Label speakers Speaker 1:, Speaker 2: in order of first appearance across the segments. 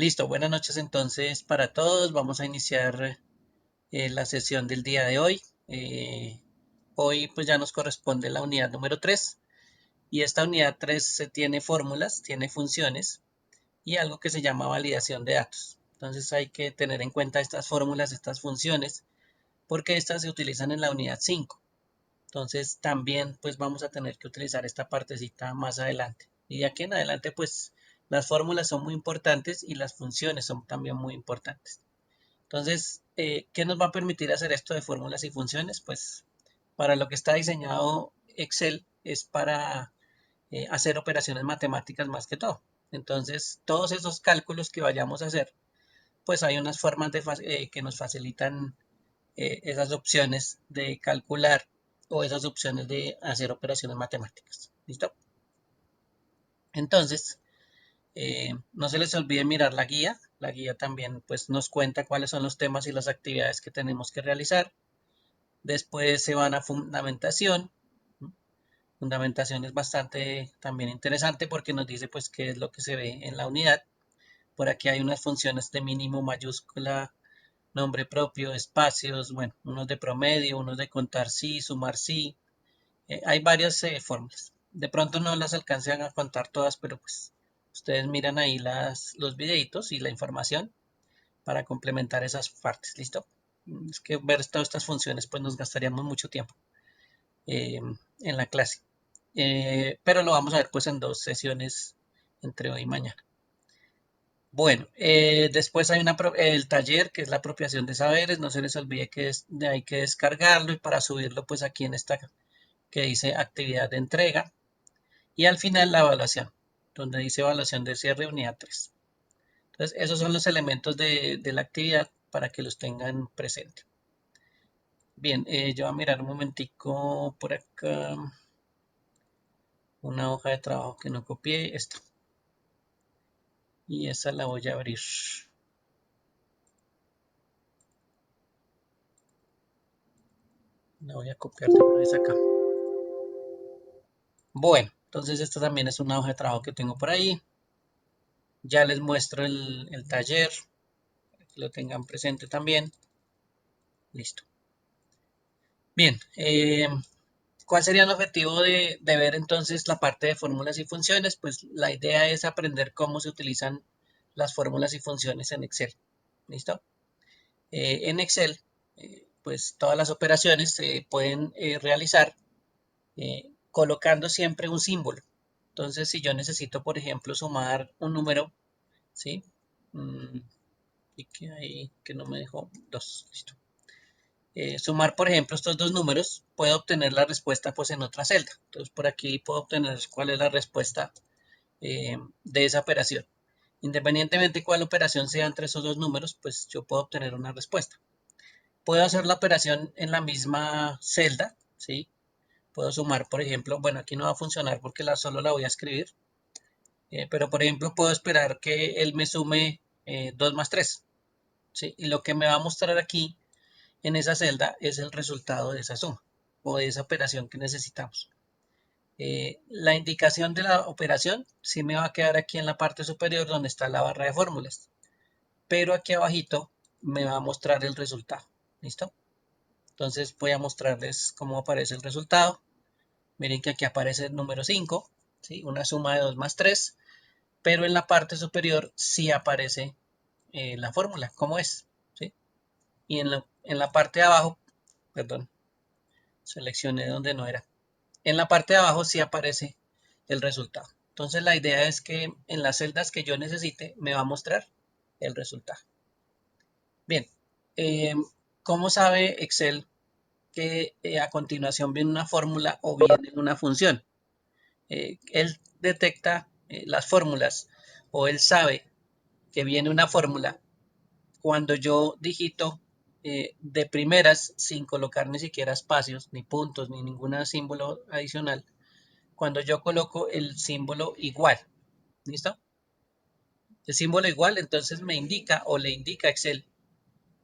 Speaker 1: Listo, buenas noches entonces para todos. Vamos a iniciar la sesión del día de hoy. Hoy pues ya nos corresponde la unidad número 3 y esta unidad 3 se tiene fórmulas, tiene funciones y algo que se llama validación de datos. Entonces hay que tener en cuenta estas fórmulas, estas funciones, porque estas se utilizan en la unidad 5. Entonces también pues vamos a tener que utilizar esta partecita más adelante. Y de aquí en adelante pues las fórmulas son muy importantes y las funciones son también muy importantes. Entonces, ¿qué nos va a permitir hacer esto de fórmulas y funciones? Pues para lo que está diseñado Excel es para hacer operaciones matemáticas más que todo. Entonces, todos esos cálculos que vayamos a hacer, pues hay unas formas que nos facilitan esas opciones de calcular o esas opciones de hacer operaciones matemáticas. ¿Listo? Entonces, no se les olvide mirar la guía. La guía también pues, nos cuenta cuáles son los temas y las actividades que tenemos que realizar. Después se van a fundamentación. Fundamentación es bastante también interesante porque nos dice pues qué es lo que se ve en la unidad. Por aquí hay unas funciones de mínimo, mayúscula, nombre propio, espacios, bueno, unos de promedio, unos de contar sí, sumar sí. Hay varias fórmulas. De pronto no las alcancen a contar todas, pero pues ustedes miran ahí los videitos y la información para complementar esas partes. ¿Listo? Es que ver todas estas funciones pues nos gastaríamos mucho tiempo en la clase. Pero lo vamos a ver pues en dos sesiones entre hoy y mañana. Bueno, después hay el taller que es la apropiación de saberes. No se les olvide que hay que descargarlo y para subirlo pues aquí en esta que dice actividad de entrega. Y al final la evaluación, donde dice evaluación de cierre unidad 3. Entonces, esos son los elementos de la actividad para que los tengan presente. Bien, yo voy a mirar un momentico por acá. Una hoja de trabajo que no copié, esta. Y esa la voy a abrir. La voy a copiar de una vez acá. Bueno, entonces esta también es una hoja de trabajo que tengo por ahí. Ya les muestro el taller, para que lo tengan presente también. Listo. Bien, ¿cuál sería el objetivo de ver entonces la parte de fórmulas y funciones? Pues la idea es aprender cómo se utilizan las fórmulas y funciones en Excel. ¿Listo? En Excel, pues todas las operaciones se pueden realizar colocando siempre un símbolo. Entonces, si yo necesito, por ejemplo, sumar un número, ¿sí? Y que ahí que no me dejó dos, listo. Sumar, por ejemplo, estos dos números, puedo obtener la respuesta pues en otra celda. Entonces, por aquí puedo obtener cuál es la respuesta de esa operación. Independientemente de cuál operación sea entre esos dos números, pues yo puedo obtener una respuesta. Puedo hacer la operación en la misma celda, ¿sí? Puedo sumar, por ejemplo, bueno, aquí no va a funcionar porque solo la voy a escribir, pero por ejemplo puedo esperar que él me sume 2 más 3, ¿sí? Y lo que me va a mostrar aquí en esa celda es el resultado de esa suma o de esa operación que necesitamos. La indicación de la operación sí me va a quedar aquí en la parte superior donde está la barra de fórmulas, pero aquí abajito me va a mostrar el resultado. ¿Listo? Entonces voy a mostrarles cómo aparece el resultado. Miren que aquí aparece el número 5, ¿sí? Una suma de 2 más 3, pero en la parte superior sí aparece la fórmula, cómo es. ¿Sí? Y en la parte de abajo, perdón, seleccioné donde no era. En la parte de abajo sí aparece el resultado. Entonces la idea es que en las celdas que yo necesite me va a mostrar el resultado. Bien, eh, ¿cómo sabe Excel que a continuación viene una fórmula o viene una función? Él detecta las fórmulas o él sabe que viene una fórmula cuando yo digito de primeras sin colocar ni siquiera espacios, ni puntos, ni ningún símbolo adicional, cuando yo coloco el símbolo igual. ¿Listo? El símbolo igual entonces me indica o le indica a Excel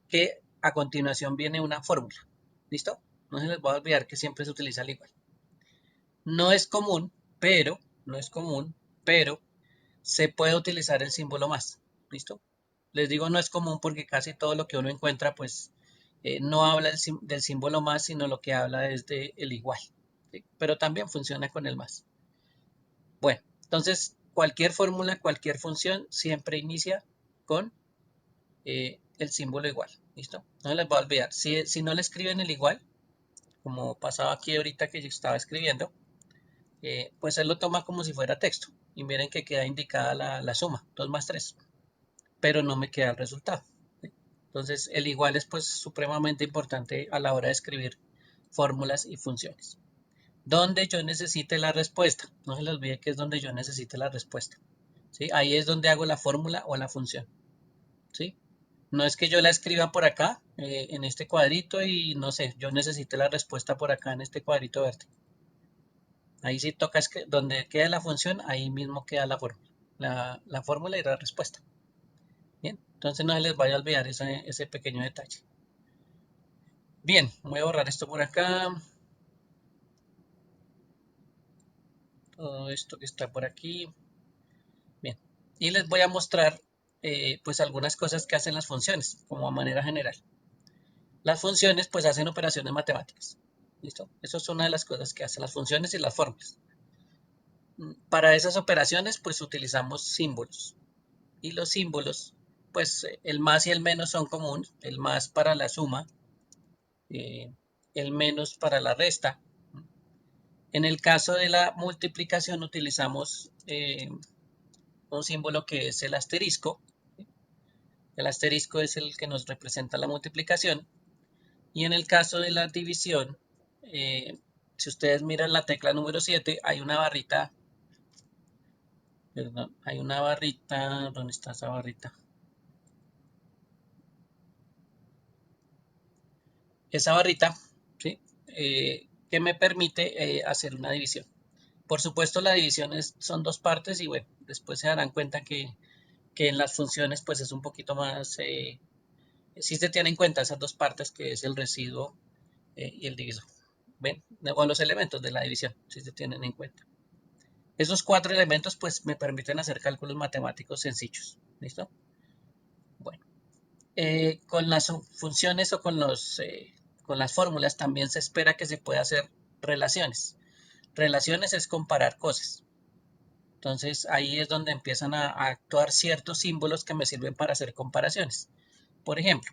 Speaker 1: que a continuación viene una fórmula. ¿Listo? No se les va a olvidar que siempre se utiliza el igual. No es común, pero se puede utilizar el símbolo más. ¿listo? Les digo no es común porque casi todo lo que uno encuentra pues no habla del símbolo más, sino lo que habla es de el igual, ¿sí? Pero también funciona con el más. Bueno, entonces cualquier fórmula, cualquier función siempre inicia con el símbolo igual, ¿listo? No les voy a olvidar, si no le escriben el igual, como pasaba aquí ahorita que yo estaba escribiendo, pues él lo toma como si fuera texto. Y miren que queda indicada la suma, 2 más 3, pero no me queda el resultado. Entonces el igual es pues supremamente importante a la hora de escribir fórmulas y funciones. Donde yo necesite la respuesta, no se les olvide que es donde yo necesite la respuesta. ¿Sí? Ahí es donde hago la fórmula o la función. ¿Sí? No es que yo la escriba por acá, en este cuadrito y no sé, yo necesito la respuesta por acá en este cuadrito verde. Ahí sí toca, es que donde queda la función, ahí mismo queda la fórmula. La fórmula y la respuesta. Bien, entonces no se les vaya a olvidar ese pequeño detalle. Bien, voy a borrar esto por acá. Todo esto que está por aquí. Bien, y les voy a mostrar pues algunas cosas que hacen las funciones, como a manera general. Las funciones pues hacen operaciones matemáticas. ¿Listo? Eso es una de las cosas que hacen las funciones y las fórmulas. Para esas operaciones pues utilizamos símbolos. Y los símbolos, pues el más y el menos son comunes. El más para la suma, el menos para la resta. En el caso de la multiplicación utilizamos un símbolo que es el asterisco. El asterisco es el que nos representa la multiplicación. Y en el caso de la división, si ustedes miran la tecla número 7, hay una barrita, perdón, hay una barrita, ¿dónde está esa barrita? Esa barrita, ¿sí? Que me permite hacer una división. Por supuesto, la división son dos partes y bueno, después se darán cuenta que en las funciones pues es un poquito más, sí se tienen en cuenta esas dos partes que es el residuo y el divisor. ¿Ven? O los elementos de la división, si se tienen en cuenta. Esos cuatro elementos pues me permiten hacer cálculos matemáticos sencillos. ¿Listo? Bueno, con las funciones o con las fórmulas también se espera que se pueda hacer relaciones. Relaciones es comparar cosas. Entonces ahí es donde empiezan a actuar ciertos símbolos que me sirven para hacer comparaciones. Por ejemplo,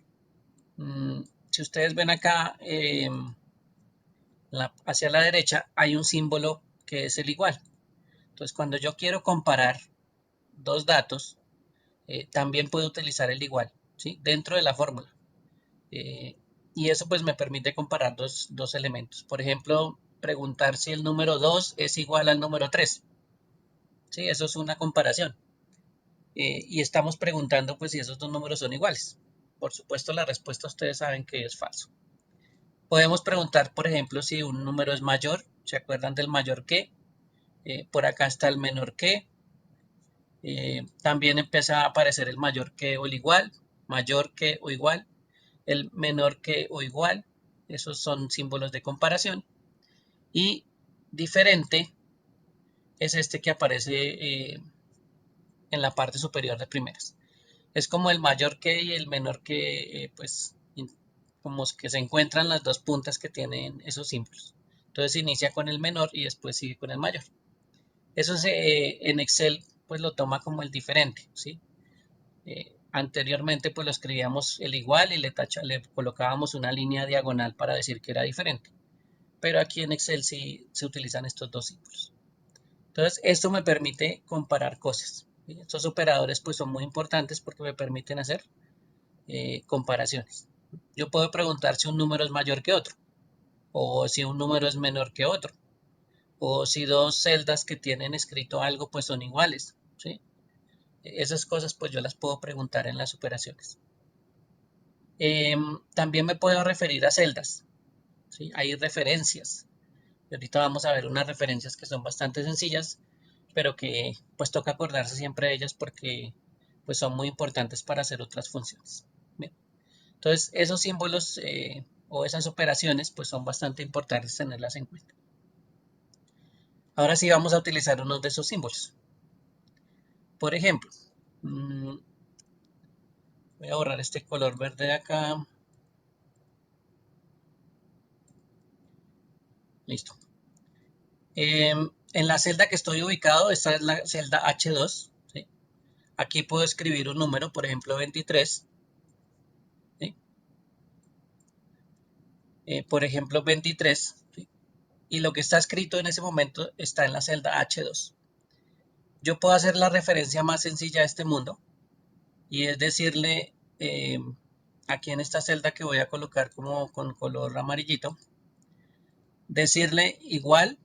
Speaker 1: si ustedes ven acá hacia la derecha hay un símbolo que es el igual. Entonces cuando yo quiero comparar dos datos, también puedo utilizar el igual, ¿sí? Dentro de la fórmula. Eh, y eso pues me permite comparar dos elementos. Por ejemplo, preguntar si el número 2 es igual al número 3. ¿Sí? Eso es una comparación. Y estamos preguntando pues si esos dos números son iguales. Por supuesto la respuesta ustedes saben que es falso. Podemos preguntar, por ejemplo, si un número es mayor. ¿Se acuerdan del mayor que? Por acá está el menor que. También empieza a aparecer el mayor que o el igual, mayor que o igual, el menor que o igual. Esos son símbolos de comparación. Y diferente es este que aparece en la parte superior de primeras. Es como el mayor que y el menor que, pues, como que se encuentran las dos puntas que tienen esos símbolos. Entonces inicia con el menor y después sigue con el mayor. Eso en Excel, pues lo toma como el diferente, ¿sí? Anteriormente, pues lo escribíamos el igual y le colocábamos una línea diagonal para decir que era diferente. Pero aquí en Excel sí se utilizan estos dos símbolos. Entonces, esto me permite comparar cosas. ¿Sí? Estos operadores pues son muy importantes porque me permiten hacer comparaciones. Yo puedo preguntar si un número es mayor que otro, o si un número es menor que otro, o si dos celdas que tienen escrito algo pues son iguales, ¿sí? Esas cosas pues yo las puedo preguntar en las operaciones. También me puedo referir a celdas, ¿sí? Hay referencias. Y ahorita vamos a ver unas referencias que son bastante sencillas, pero que pues toca acordarse siempre de ellas porque pues son muy importantes para hacer otras funciones. Bien. Entonces, esos símbolos o esas operaciones pues son bastante importantes tenerlas en cuenta. Ahora sí vamos a utilizar uno de esos símbolos. Por ejemplo, Voy a borrar este color verde de acá. Listo. En la celda que estoy ubicado, esta es la celda H2. ¿Sí? Aquí puedo escribir un número, por ejemplo 23. ¿Sí? Por ejemplo 23. ¿Sí? Y lo que está escrito en ese momento está en la celda H2. Yo puedo hacer la referencia más sencilla a este mundo y es decirle aquí en esta celda que voy a colocar como con color amarillito, decirle igual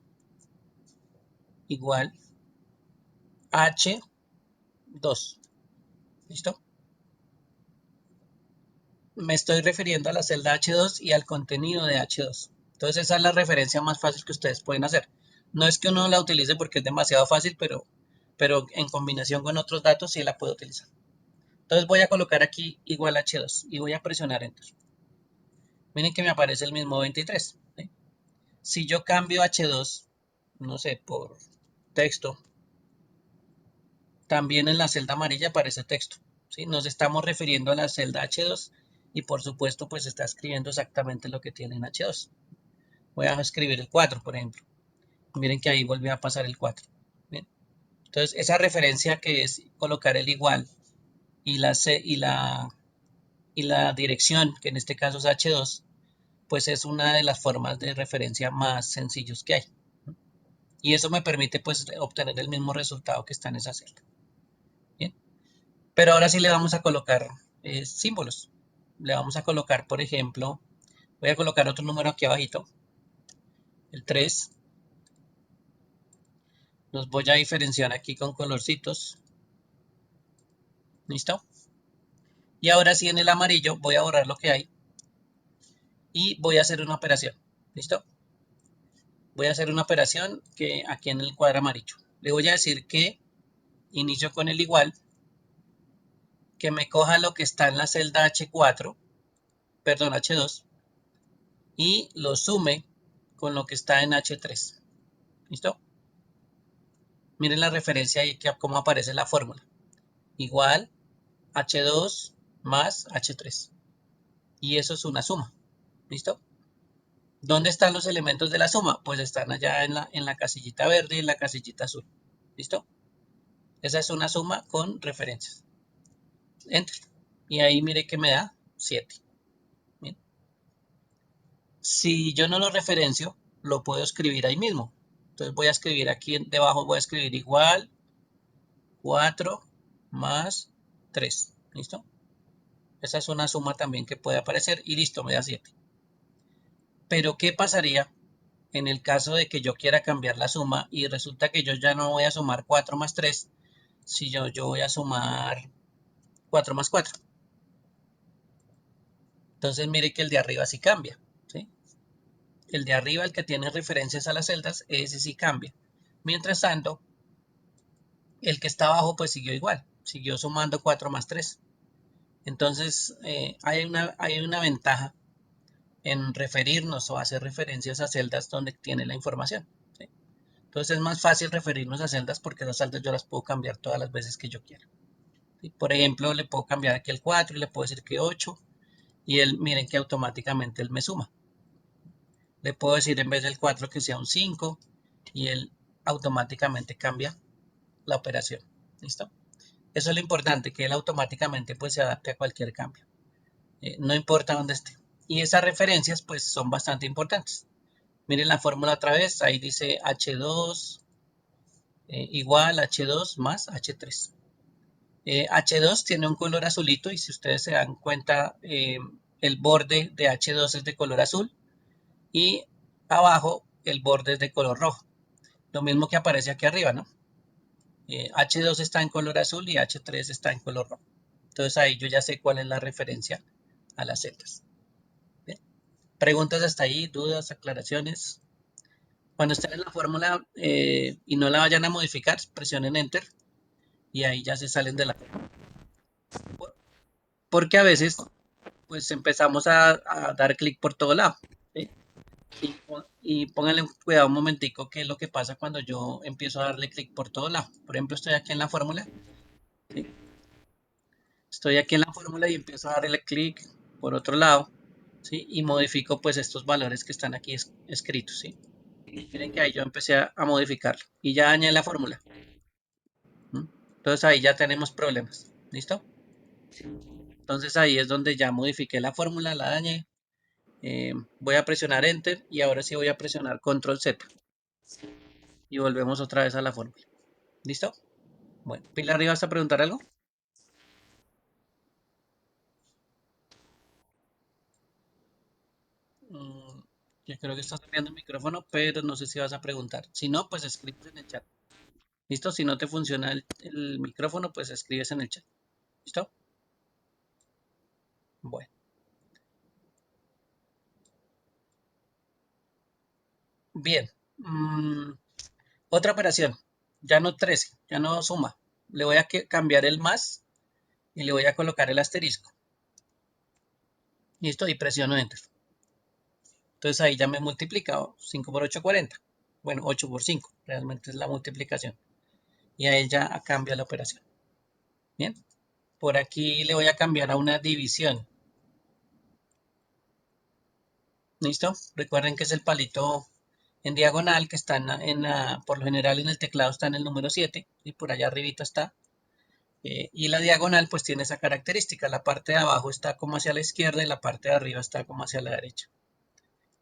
Speaker 1: H2. ¿Listo? Me estoy refiriendo a la celda H2 y al contenido de H2. Entonces esa es la referencia más fácil que ustedes pueden hacer. No es que uno la utilice porque es demasiado fácil, pero en combinación con otros datos sí la puedo utilizar. Entonces voy a colocar aquí igual H2 y voy a presionar Enter. Miren que me aparece el mismo 23. ¿Sí? Si yo cambio H2, no sé, por texto, también en la celda amarilla aparece texto. ¿Sí? Nos estamos refiriendo a la celda H2 y por supuesto pues está escribiendo exactamente lo que tiene en H2. Voy a escribir el 4, por ejemplo. Miren que ahí volvió a pasar el 4. ¿Bien? Entonces esa referencia que es colocar el igual y la dirección, que en este caso es H2, pues es una de las formas de referencia más sencillos que hay. Y eso me permite pues obtener el mismo resultado que está en esa celda. Bien. Pero ahora sí le vamos a colocar símbolos. Le vamos a colocar, por ejemplo, voy a colocar otro número aquí abajito, el 3. Los voy a diferenciar aquí con colorcitos. ¿Listo? Y ahora sí en el amarillo voy a borrar lo que hay y voy a hacer una operación. ¿Listo? Voy a hacer una operación que aquí en el cuadro amarillo. Le voy a decir que inicio con el igual, que me coja lo que está en la celda H4, perdón, H2, y lo sume con lo que está en H3. ¿Listo? Miren la referencia ahí, que cómo aparece la fórmula. Igual H2 más H3. Y eso es una suma. ¿Listo? ¿Dónde están los elementos de la suma? Pues están allá en la casillita verde y en la casillita azul. ¿Listo? Esa es una suma con referencias. Enter. Y ahí mire que me da 7. Bien. Si yo no lo referencio, lo puedo escribir ahí mismo. Entonces voy a escribir aquí debajo, voy a escribir igual 4 más 3. ¿Listo? Esa es una suma también que puede aparecer y listo, me da 7. Pero ¿qué pasaría en el caso de que yo quiera cambiar la suma y resulta que yo ya no voy a sumar 4 más 3, si yo voy a sumar 4 más 4? Entonces mire que el de arriba sí cambia, ¿sí? El de arriba, el que tiene referencias a las celdas, ese sí cambia. Mientras tanto, el que está abajo pues siguió igual, siguió sumando 4 más 3. Entonces hay una ventaja en referirnos o hacer referencias a celdas donde tiene la información, ¿sí? Entonces es más fácil referirnos a celdas porque esas celdas yo las puedo cambiar todas las veces que yo quiera, ¿sí? Por ejemplo, le puedo cambiar aquí el 4 y le puedo decir que 8 y él, miren que automáticamente él me suma. Le puedo decir en vez del 4 que sea un 5 y él automáticamente cambia la operación. ¿Listo? Eso es lo importante, que él automáticamente pues se adapte a cualquier cambio. No importa dónde esté. Y esas referencias pues son bastante importantes. Miren la fórmula otra vez, ahí dice H2 igual H2 más H3. H2 tiene un color azulito y si ustedes se dan cuenta, el borde de H2 es de color azul y abajo el borde es de color rojo. Lo mismo que aparece aquí arriba, ¿no? H2 está en color azul y H3 está en color rojo. Entonces ahí yo ya sé cuál es la referencia a las celdas. ¿Bien? Preguntas hasta ahí, dudas, aclaraciones. Cuando estén en la fórmula y no la vayan a modificar, presionen Enter y ahí ya se salen de la fórmula. Porque a veces pues empezamos a dar clic por todo lado. ¿Sí? Y pónganle cuidado un momentico qué es lo que pasa cuando yo empiezo a darle clic por todo lado. Por ejemplo, estoy aquí en la fórmula. ¿Sí? Estoy aquí en la fórmula y empiezo a darle clic por otro lado, ¿sí? Y modifico pues estos valores que están aquí escritos, ¿sí? Miren que ahí yo empecé a modificarlo y ya dañé la fórmula. Entonces ahí ya tenemos problemas, ¿listo? Entonces ahí es donde ya modifiqué la fórmula, la dañé. Voy a presionar Enter y ahora sí voy a presionar Control Z. Y volvemos otra vez a la fórmula. ¿Listo? Bueno, Pilar, ¿arriba vas a preguntar algo? Mm, yo creo que estás cambiando el micrófono, pero no sé si vas a preguntar. Si no, pues escribes en el chat. ¿Listo? Si no te funciona el micrófono, pues escribes en el chat. ¿Listo? Bueno, bien. Otra operación. Ya no 13, ya no suma. Le voy a cambiar el más y le voy a colocar el asterisco. ¿Listo? Y presiono Enter. Entonces ahí ya me he multiplicado 5 por 8, 40. Bueno, 8 por 5, realmente es la multiplicación. Y ahí ya cambia la operación. Bien, por aquí le voy a cambiar a una división. ¿Listo? Recuerden que es el palito en diagonal que está por lo general en el teclado está en el número 7 y por allá arribita está. Y la diagonal pues tiene esa característica. La parte de abajo está como hacia la izquierda y la parte de arriba está como hacia la derecha.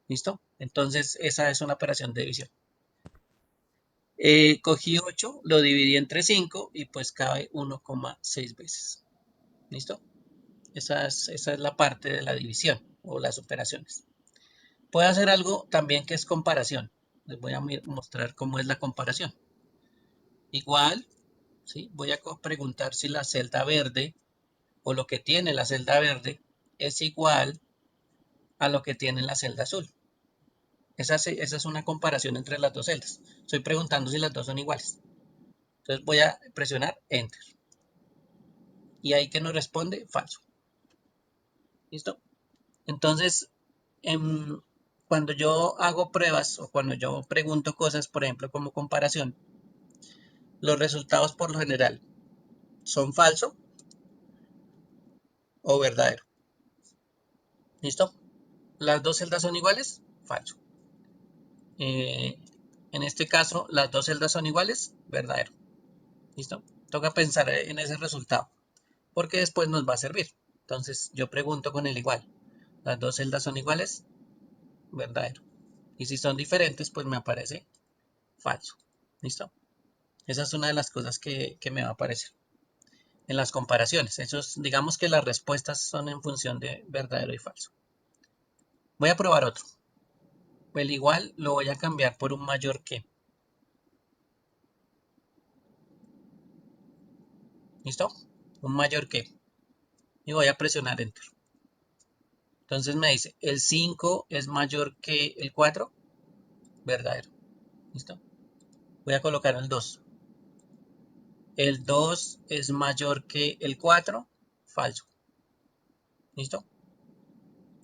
Speaker 1: ¿Listo? Entonces esa es una operación de división. Cogí 8, lo dividí entre 5 y pues cabe 1,6 veces. ¿Listo? Esa es la parte de la división o las operaciones. Puedo hacer algo también que es comparación. Les voy a mostrar cómo es la comparación. Igual, ¿sí? Voy a preguntar si la celda verde o lo que tiene la celda verde es igual a lo que tiene la celda azul. Esa es una comparación entre las dos celdas. Estoy preguntando si las dos son iguales. Entonces voy a presionar Enter. Y ahí que nos responde falso. ¿Listo? Entonces, cuando yo hago pruebas o cuando yo pregunto cosas, por ejemplo, como comparación, los resultados por lo general son falso o verdadero. ¿Listo? Las dos celdas son iguales, falso. Eh, en este caso, las dos celdas son iguales, verdadero. ¿Listo? Toca pensar en ese resultado, porque después nos va a servir. Entonces, yo pregunto con el igual. Las dos celdas son iguales, verdadero. Y si son diferentes, pues me aparece falso. ¿Listo? Esa es una de las cosas que me va a aparecer en las comparaciones. Digamos que las respuestas son en función de verdadero y falso. Voy a probar otro. El igual lo voy a cambiar por un mayor que. ¿Listo? Un mayor que. Y voy a presionar Enter. Entonces me dice, el 5 es mayor que el 4. Verdadero. ¿Listo? Voy a colocar el 2. El 2 es mayor que el 4. Falso. ¿Listo?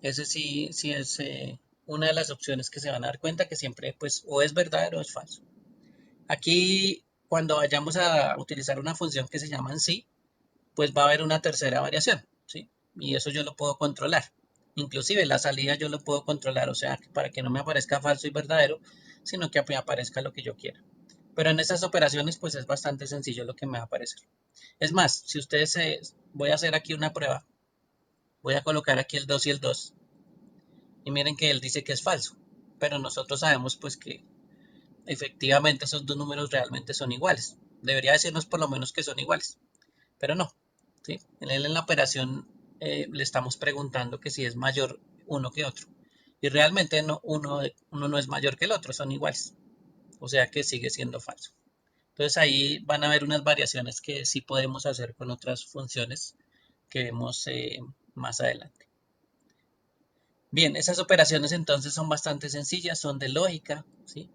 Speaker 1: Ese sí es una de las opciones que se van a dar cuenta que siempre pues o es verdadero o es falso. Aquí cuando vayamos a utilizar una función que se llama en sí, pues va a haber una tercera variación, ¿sí? Y eso yo lo puedo controlar. Inclusive la salida yo lo puedo controlar, o sea, para que no me aparezca falso y verdadero, sino que me aparezca lo que yo quiera. Pero en esas operaciones pues es bastante sencillo lo que me va a aparecer. Es más, si ustedes voy a hacer aquí una prueba, voy a colocar aquí el 2 y el 2 y miren que él dice que es falso, pero nosotros sabemos pues que efectivamente esos dos números realmente son iguales. Debería decirnos por lo menos que son iguales, pero no. ¿Sí? En la operación le estamos preguntando que si es mayor uno que otro. Y realmente no, uno no es mayor que el otro, son iguales. O sea que sigue siendo falso. Entonces ahí van a haber unas variaciones que sí podemos hacer con otras funciones que vemos más adelante. Bien, esas operaciones entonces son bastante sencillas, son de lógica, ¿sí?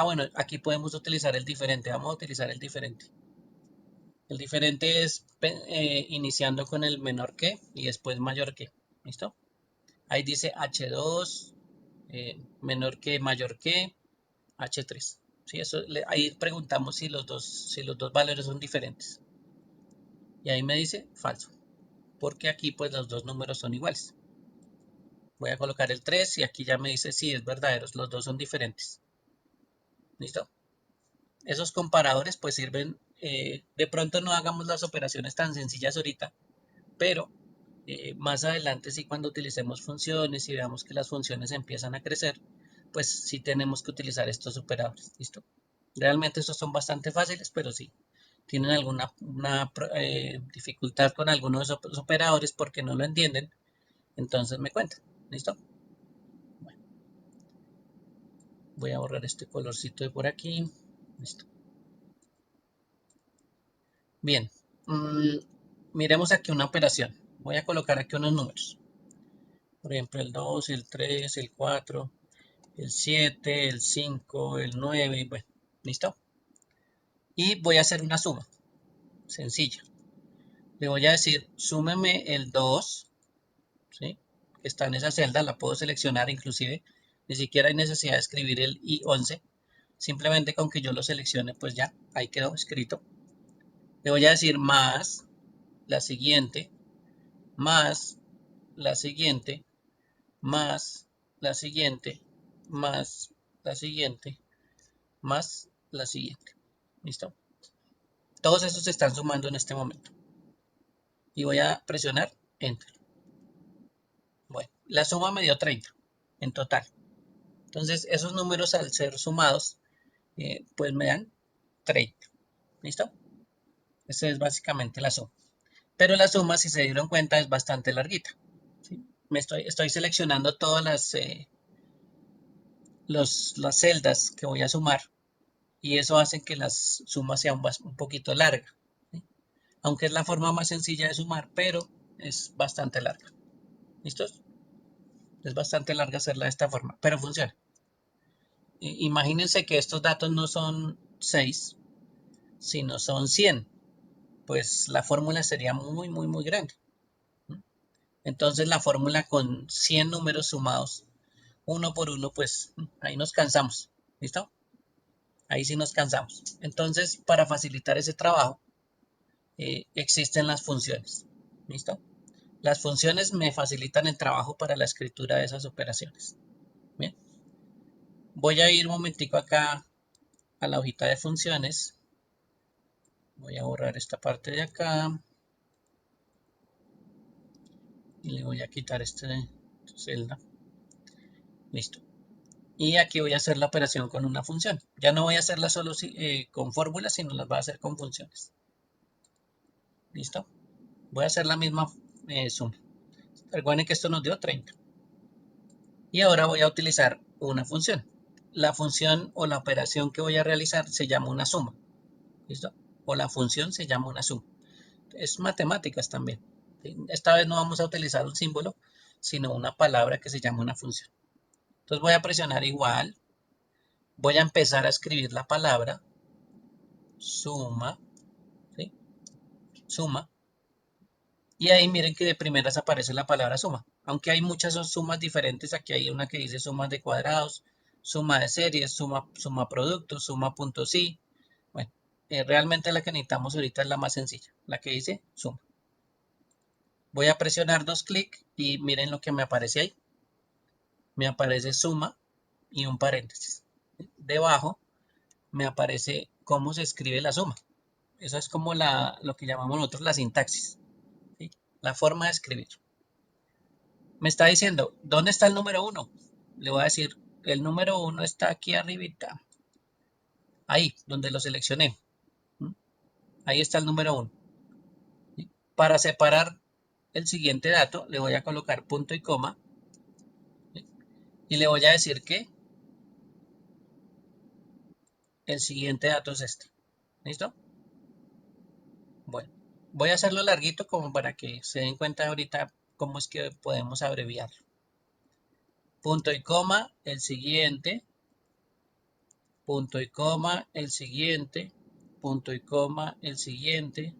Speaker 1: Bueno, aquí podemos utilizar el diferente, vamos a utilizar el diferente. El diferente es iniciando con el menor que y después mayor que, ¿listo? Ahí dice H2, menor que, mayor que, H3. ¿Sí? Ahí preguntamos si los dos valores son diferentes. Y ahí me dice falso. porque aquí pues los dos números son iguales. Voy a colocar el 3 y aquí ya me dice si es verdadero, los dos son diferentes. ¿Listo? Esos comparadores pues sirven, de pronto no hagamos las operaciones tan sencillas ahorita, pero más adelante sí, cuando utilicemos funciones y veamos que las funciones empiezan a crecer, pues sí tenemos que utilizar estos operadores. ¿Listo? Realmente estos son bastante fáciles, pero sí tienen alguna dificultad con algunos de los operadores porque no lo entienden, entonces me cuentan. ¿Listo? Bueno, voy a borrar este colorcito de por aquí. Listo. Bien, miremos aquí una operación. Voy a colocar aquí unos números. Por ejemplo, el 2, el 3, el 4, el 7, el 5, el 9. Bueno, ¿listo? Y voy a hacer una suma sencilla. Le voy a decir, súmeme el 2, ¿sí? Que está en esa celda, la puedo seleccionar inclusive. Ni siquiera hay necesidad de escribir el I11. Simplemente con que yo lo seleccione, pues ya, ahí quedó escrito. Le voy a decir más la siguiente, más la siguiente, más la siguiente, más la siguiente, más la siguiente. ¿Listo? Todos esos se están sumando en este momento. Y voy a presionar Enter. Bueno, la suma me dio 30 en total. Entonces, esos números al ser sumados, pues me dan 30. ¿Listo? Esa es básicamente la suma. Pero la suma, si se dieron cuenta, es bastante larguita. ¿Sí? Estoy seleccionando todas las celdas que voy a sumar y eso hace que las sumas sean un poquito largas. ¿Sí? Aunque es la forma más sencilla de sumar, pero es bastante larga. ¿Listos? Es bastante larga hacerla de esta forma, pero funciona. Imagínense que estos datos no son 6, sino son 100. Pues la fórmula sería muy, muy, muy grande. Entonces la fórmula con 100 números sumados, uno por uno, pues ahí nos cansamos. ¿Listo? Ahí sí nos cansamos. Entonces, para facilitar ese trabajo, existen las funciones. ¿Listo? Las funciones me facilitan el trabajo para la escritura de esas operaciones. Bien. Voy a ir un momentico acá a la hojita de funciones. Voy a borrar esta parte de acá. Y le voy a quitar esta celda. Listo. Y aquí voy a hacer la operación con una función. Ya no voy a hacerla solo con fórmulas, sino las voy a hacer con funciones. ¿Listo? Voy a hacer la misma suma. Recuerden que esto nos dio 30. Y ahora voy a utilizar una función. La función o la operación que voy a realizar se llama una suma. ¿Listo? O la función se llama una suma. Es matemáticas también. Esta vez no vamos a utilizar un símbolo, sino una palabra que se llama una función. Entonces voy a presionar igual. Voy a empezar a escribir la palabra suma. ¿Sí? Suma. Y ahí miren que de primeras aparece la palabra suma. Aunque hay muchas sumas diferentes, aquí hay una que dice sumas de cuadrados, suma de series, suma productos, suma puntos y. Bueno, realmente la que necesitamos ahorita es la más sencilla, la que dice suma. Voy a presionar dos clics y miren lo que me aparece ahí. Me aparece suma y un paréntesis. Debajo me aparece cómo se escribe la suma. Esa es como lo que llamamos nosotros la sintaxis, ¿sí? La forma de escribir. Me está diciendo, ¿dónde está el número 1? Le voy a decir, el número 1 está aquí arribita. Ahí, donde lo seleccioné. Ahí está el número 1. Para separar el siguiente dato, le voy a colocar punto y coma. Y le voy a decir que el siguiente dato es este. ¿Listo? Bueno, voy a hacerlo larguito como para que se den cuenta ahorita cómo es que podemos abreviarlo. Punto y coma, el siguiente. Punto y coma, el siguiente. Punto y coma, el siguiente.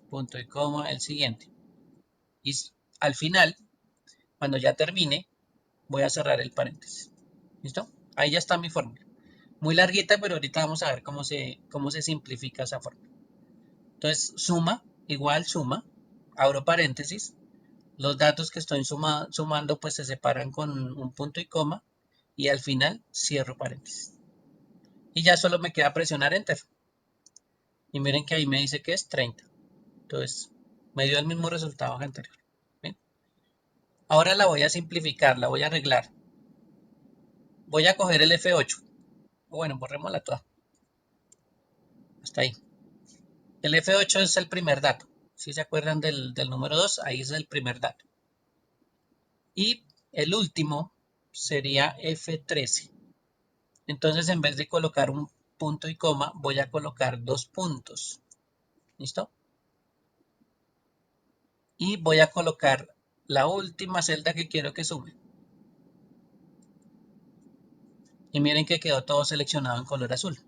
Speaker 1: Punto y coma, el siguiente. Y al final, cuando ya termine, voy a cerrar el paréntesis. ¿Listo? Ahí ya está mi fórmula. Muy larguita, pero ahorita vamos a ver cómo se simplifica esa fórmula. Entonces, suma igual suma. abro paréntesis, los datos que estoy sumando pues se separan con un punto y coma y al final cierro paréntesis. Y ya solo me queda presionar Enter. Y miren que ahí me dice que es 30. Entonces me dio el mismo resultado que anterior. ¿Bien? Ahora la voy a simplificar, la voy a arreglar. Voy a coger el F8. Bueno, borrémosla toda. Hasta ahí. El F8 es el primer dato. Si se acuerdan del número 2, ahí es el primer dato. Y el último sería F13. Entonces, en vez de colocar un punto y coma, voy a colocar dos puntos. ¿Listo? Y voy a colocar la última celda que quiero que sume. Y miren que quedó todo seleccionado en color azul.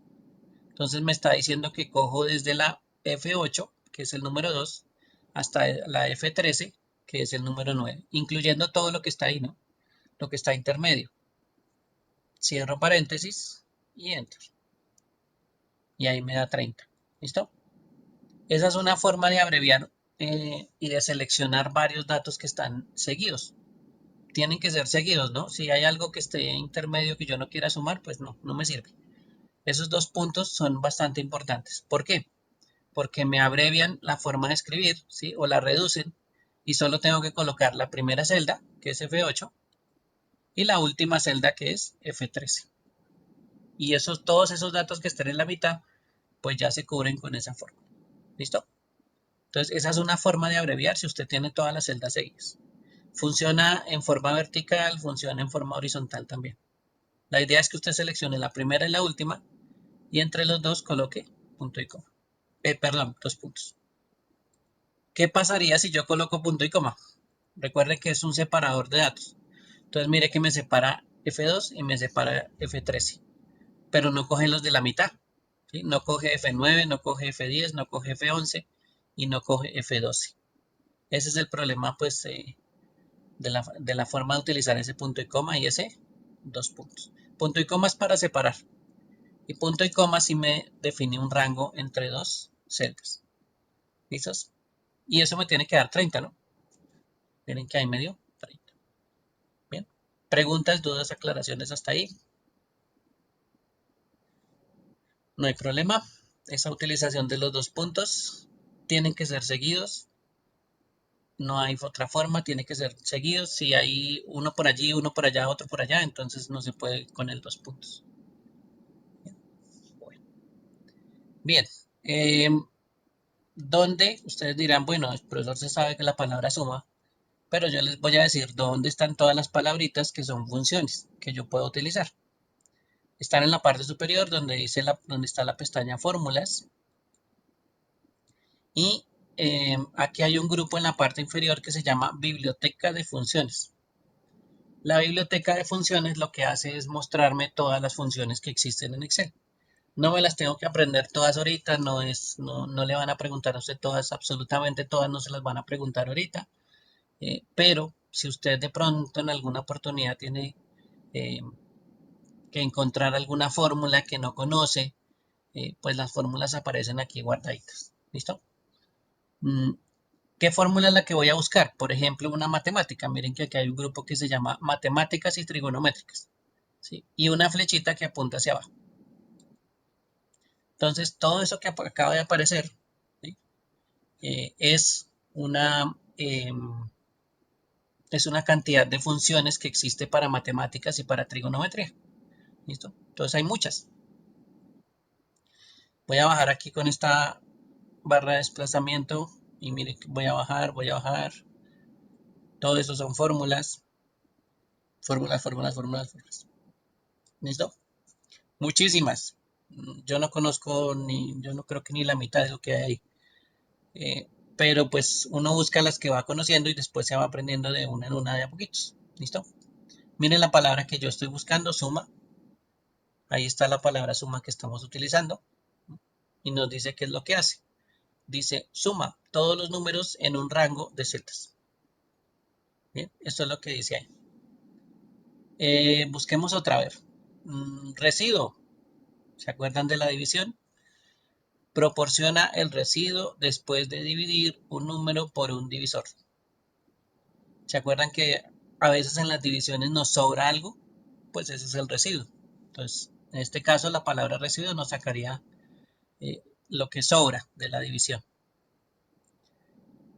Speaker 1: Entonces me está diciendo que cojo desde la F8, que es el número 2, hasta la F13, que es el número 9, incluyendo todo lo que está ahí, ¿no? Lo que está intermedio. Cierro paréntesis y Enter. Y ahí me da 30. ¿Listo? Esa es una forma de abreviar y de seleccionar varios datos que están seguidos. Tienen que ser seguidos, ¿no? Si hay algo que esté intermedio que yo no quiera sumar, pues no me sirve. Esos dos puntos son bastante importantes. ¿Por qué? Porque me abrevian la forma de escribir, ¿sí? O la reducen y solo tengo que colocar la primera celda, que es F8, y la última celda, que es F13. Y todos esos datos que estén en la mitad, pues ya se cubren con esa forma. ¿Listo? Entonces, esa es una forma de abreviar si usted tiene todas las celdas seguidas. Funciona en forma vertical, funciona en forma horizontal también. La idea es que usted seleccione la primera y la última y entre los dos coloque punto y coma. Perdón, dos puntos. ¿Qué pasaría si yo coloco punto y coma? Recuerde que es un separador de datos. Entonces mire que me separa F2 y me separa F13. Pero no coge los de la mitad. ¿Sí? No coge F9, no coge F10, no coge F11 y no coge F12. Ese es el problema pues de la forma de utilizar ese punto y coma y ese dos puntos. Punto y coma es para separar. Y punto y coma sí me define un rango entre dos celdas. ¿Listos? Y eso me tiene que dar 30, ¿no? Miren que ahí me dio 30. Bien. Preguntas, dudas, aclaraciones hasta ahí. No hay problema. Esa utilización de los dos puntos tienen que ser seguidos. No hay otra forma, tiene que ser seguidos. Si hay uno por allí, uno por allá, otro por allá, entonces no se puede con el dos puntos. Bien. Bueno. Bien. ¿Dónde? Ustedes dirán, bueno, el profesor se sabe que la palabra suma, pero yo les voy a decir dónde están todas las palabritas que son funciones que yo puedo utilizar. Están en la parte superior donde dice donde está la pestaña fórmulas. Y aquí hay un grupo en la parte inferior que se llama biblioteca de funciones. La biblioteca de funciones lo que hace es mostrarme todas las funciones que existen en Excel. No me las tengo que aprender todas ahorita, no le van a preguntar a usted todas, absolutamente todas no se las van a preguntar ahorita. Pero si usted de pronto en alguna oportunidad tiene eh, que encontrar alguna fórmula que no conoce, pues las fórmulas aparecen aquí guardaditas. ¿Listo? ¿Qué fórmula es la que voy a buscar? Por ejemplo, una matemática. Miren que aquí hay un grupo que se llama matemáticas y trigonométricas. ¿Sí? Y una flechita que apunta hacia abajo. Entonces, todo eso que acaba de aparecer, ¿sí? Es es una cantidad de funciones que existe para matemáticas y para trigonometría. ¿Listo? Entonces hay muchas. Voy a bajar aquí con esta barra de desplazamiento y mire, voy a bajar. Todo eso son fórmulas, fórmulas. ¿Listo? Muchísimas. Yo no conozco yo no creo que ni la mitad de lo que hay ahí. Pero pues uno busca las que va conociendo y después se va aprendiendo de una en una de a poquitos. ¿Listo? Miren la palabra que yo estoy buscando, suma. Ahí está la palabra suma que estamos utilizando. Y nos dice qué es lo que hace. Dice suma todos los números en un rango de celdas. Bien, esto es lo que dice ahí. Busquemos otra vez. Residuo. ¿Se acuerdan de la división? proporciona el residuo después de dividir un número por un divisor. ¿Se acuerdan que a veces en las divisiones nos sobra algo? Pues ese es el residuo. Entonces, en este caso la palabra residuo nos sacaría lo que sobra de la división.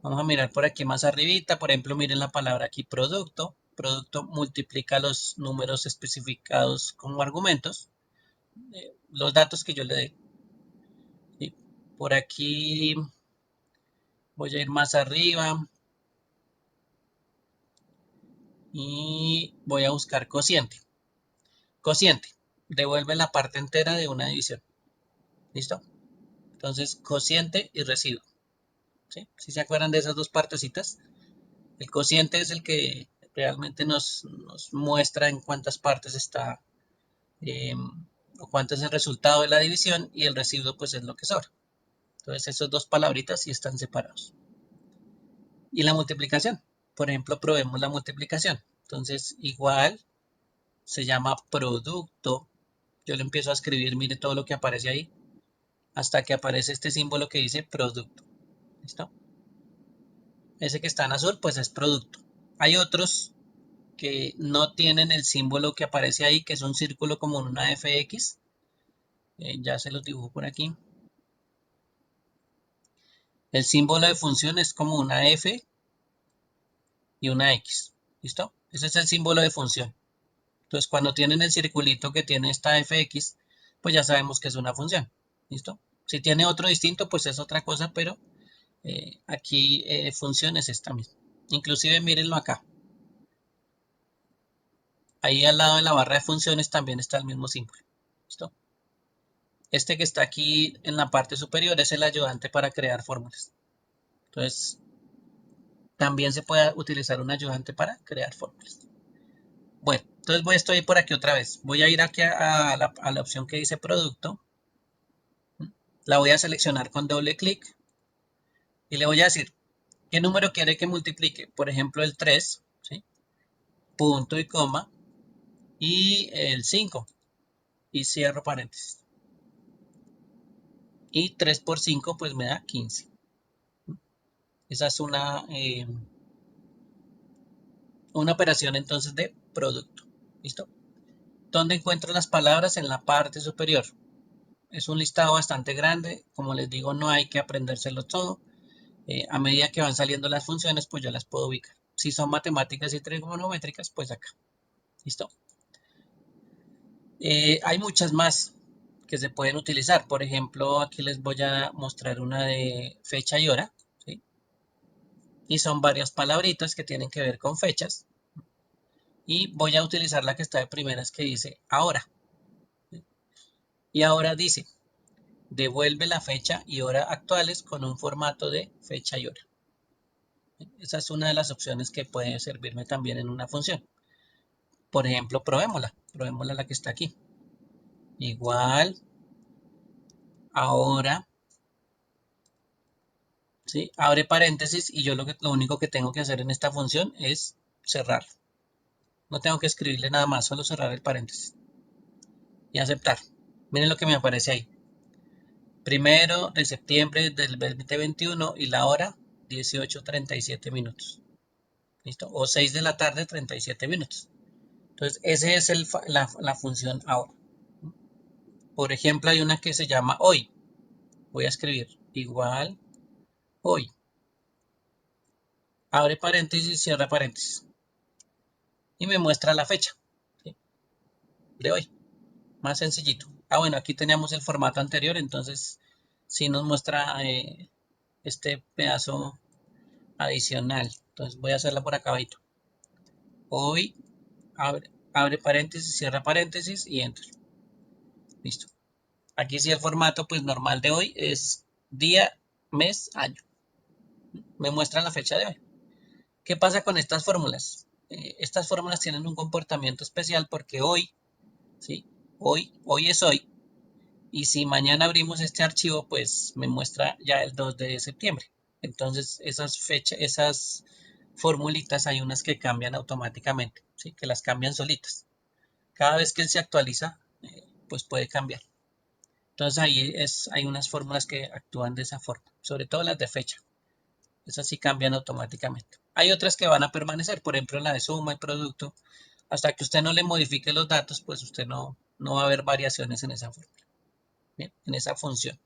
Speaker 1: Vamos a mirar por aquí más arribita, por ejemplo, miren la palabra aquí producto. Producto multiplica los números especificados como argumentos, los datos que yo le dé. ¿Sí? Por aquí voy a ir más arriba y voy a buscar cociente. Cociente, devuelve la parte entera de una división. ¿Listo? Entonces, cociente y residuo. ¿Sí? ¿Sí se acuerdan de esas dos partecitas? El cociente es el que realmente nos muestra en cuántas partes está o cuánto es el resultado de la división, y el residuo pues es lo que sobra. Entonces esas dos palabritas sí están separados. Y la multiplicación, por ejemplo, probemos la multiplicación. Entonces igual se llama producto. Yo le empiezo a escribir, mire todo lo que aparece ahí, hasta que aparece este símbolo que dice producto. ¿Listo? Ese que está en azul pues es producto. Hay otros que no tienen el símbolo que aparece ahí, que es un círculo como en una fx. Ya se los dibujo por aquí. El símbolo de función es como una f y una x. ¿Listo? Ese es el símbolo de función. Entonces, cuando tienen el circulito que tiene esta fx, pues ya sabemos que es una función. ¿Listo? Si tiene otro distinto, pues es otra cosa, pero aquí función es esta misma. Inclusive mírenlo acá. Ahí al lado de la barra de funciones también está el mismo símbolo. ¿Listo? Este que está aquí en la parte superior es el ayudante para crear fórmulas. Entonces, también se puede utilizar un ayudante para crear fórmulas. Bueno, entonces estoy por aquí otra vez. Voy a ir aquí a la opción que dice producto. La voy a seleccionar con doble clic y le voy a decir qué número quiere que multiplique. Por ejemplo, el 3, ¿sí? Punto y coma, y el 5, y cierro paréntesis. Y 3 por 5 pues me da 15. Esa es una operación entonces de producto. ¿Listo? ¿Dónde encuentro las palabras? En la parte superior. Es un listado bastante grande. Como les digo, no hay que aprendérselo todo. A medida que van saliendo las funciones, pues yo las puedo ubicar. Si son matemáticas y trigonométricas, pues acá. ¿Listo? Hay muchas más que se pueden utilizar. Por ejemplo, aquí les voy a mostrar una de fecha y hora. ¿Sí? Y son varias palabritas que tienen que ver con fechas. Y voy a utilizar la que está de primeras, que dice ahora. ¿Sí? Y ahora dice, devuelve la fecha y hora actuales con un formato de fecha y hora. Esa es una de las opciones que puede servirme también en una función. Por ejemplo, probémosla la que está aquí. Igual, ahora, ¿sí? Abre paréntesis y yo lo único que tengo que hacer en esta función es cerrar. No tengo que escribirle nada más, solo cerrar el paréntesis. Y aceptar. Miren lo que me aparece ahí. 1 de septiembre del 2021 y la hora 18:37 minutos. ¿Listo? O 6 de la tarde, 37 minutos. Entonces, esa es la función ahora. Por ejemplo, hay una que se llama hoy. Voy a escribir igual hoy. Abre paréntesis, cierra paréntesis. Y me muestra la fecha, ¿sí? De hoy. Más sencillito. Ah, bueno, aquí teníamos el formato anterior, entonces sí nos muestra este pedazo adicional. Entonces voy a hacerla por acá abajito. Hoy, abre paréntesis, cierra paréntesis y enter. Listo. Aquí sí el formato pues normal de hoy es día, mes, año. Me muestra la fecha de hoy. ¿Qué pasa con estas fórmulas? Estas fórmulas tienen un comportamiento especial porque hoy, ¿sí? Hoy es hoy. Y si mañana abrimos este archivo, pues me muestra ya el 2 de septiembre. Entonces esas fechas, esas formulitas hay unas que cambian automáticamente, ¿sí? Que las cambian solitas. Cada vez que él se actualiza, pues puede cambiar. Entonces ahí hay unas fórmulas que actúan de esa forma, sobre todo las de fecha. Esas sí cambian automáticamente. Hay otras que van a permanecer, por ejemplo la de suma y producto. Hasta que usted no le modifique los datos, pues usted no va a ver variaciones en esa fórmula, bien, en esa función.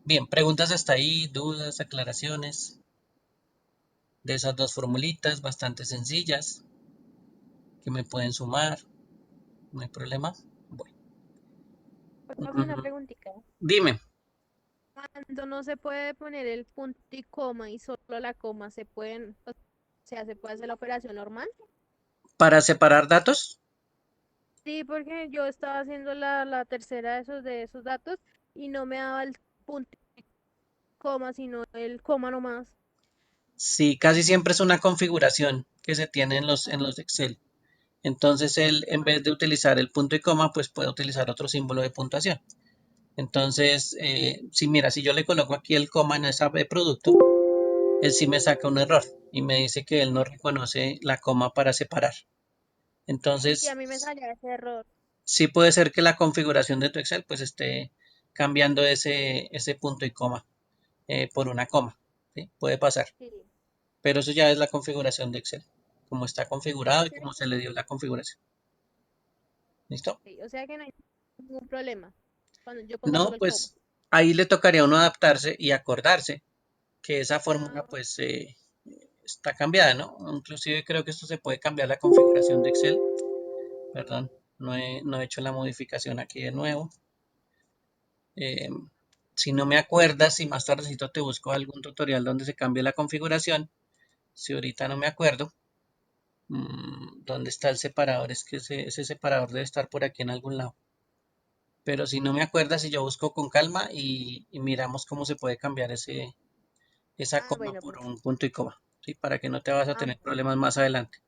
Speaker 1: Bien, preguntas hasta ahí, dudas, aclaraciones de esas dos formulitas bastante sencillas que me pueden sumar, no hay problema. Bueno,
Speaker 2: Profe, una preguntita.
Speaker 1: dime,
Speaker 2: Cuando no se puede poner el punto y coma y solo la coma, o sea, se puede hacer la operación normal.
Speaker 1: para separar datos,
Speaker 2: Sí, porque yo estaba haciendo la tercera de esos datos y no me daba el punto y coma, sino el coma nomás.
Speaker 1: sí, casi siempre es una configuración que se tiene en
Speaker 2: Ah,
Speaker 1: los Excel. Entonces él, en vez de utilizar el punto y coma, pues puede utilizar otro símbolo de puntuación. Entonces, si mira, si yo le coloco aquí el coma en esa de producto, él sí me saca un error y me dice que él no reconoce la coma para separar.
Speaker 2: sí, a
Speaker 1: Entonces,
Speaker 2: mí me salía ese error.
Speaker 1: sí puede ser que la configuración de tu Excel pues esté cambiando ese punto y coma por una coma. ¿Sí? Puede pasar,
Speaker 2: Sí.
Speaker 1: pero eso ya es la configuración de Excel, como está configurado
Speaker 2: O
Speaker 1: y
Speaker 2: sea,
Speaker 1: como se le dio la configuración. ¿Listo?
Speaker 2: o sea que no hay ningún problema cuando yo pongo
Speaker 1: No,
Speaker 2: solo el coma.
Speaker 1: pues ahí le tocaría a uno adaptarse y acordarse que esa fórmula
Speaker 2: Ah,
Speaker 1: pues está cambiada, ¿no? Inclusive creo que esto se puede cambiar la configuración de Excel. Perdón, no he hecho la modificación aquí de nuevo. Eh, si no me acuerdas, si más tardecito te busco algún tutorial donde se cambie la configuración. Si ahorita no me acuerdo, ¿dónde está el separador? Es que ese separador debe estar por aquí en algún lado. Pero si no me acuerdas, si yo busco con calma y miramos cómo se puede cambiar esa coma
Speaker 2: bueno,
Speaker 1: por
Speaker 2: pues.
Speaker 1: un punto y coma, ¿sí? Para que no te vas a
Speaker 2: Ah,
Speaker 1: tener problemas más adelante.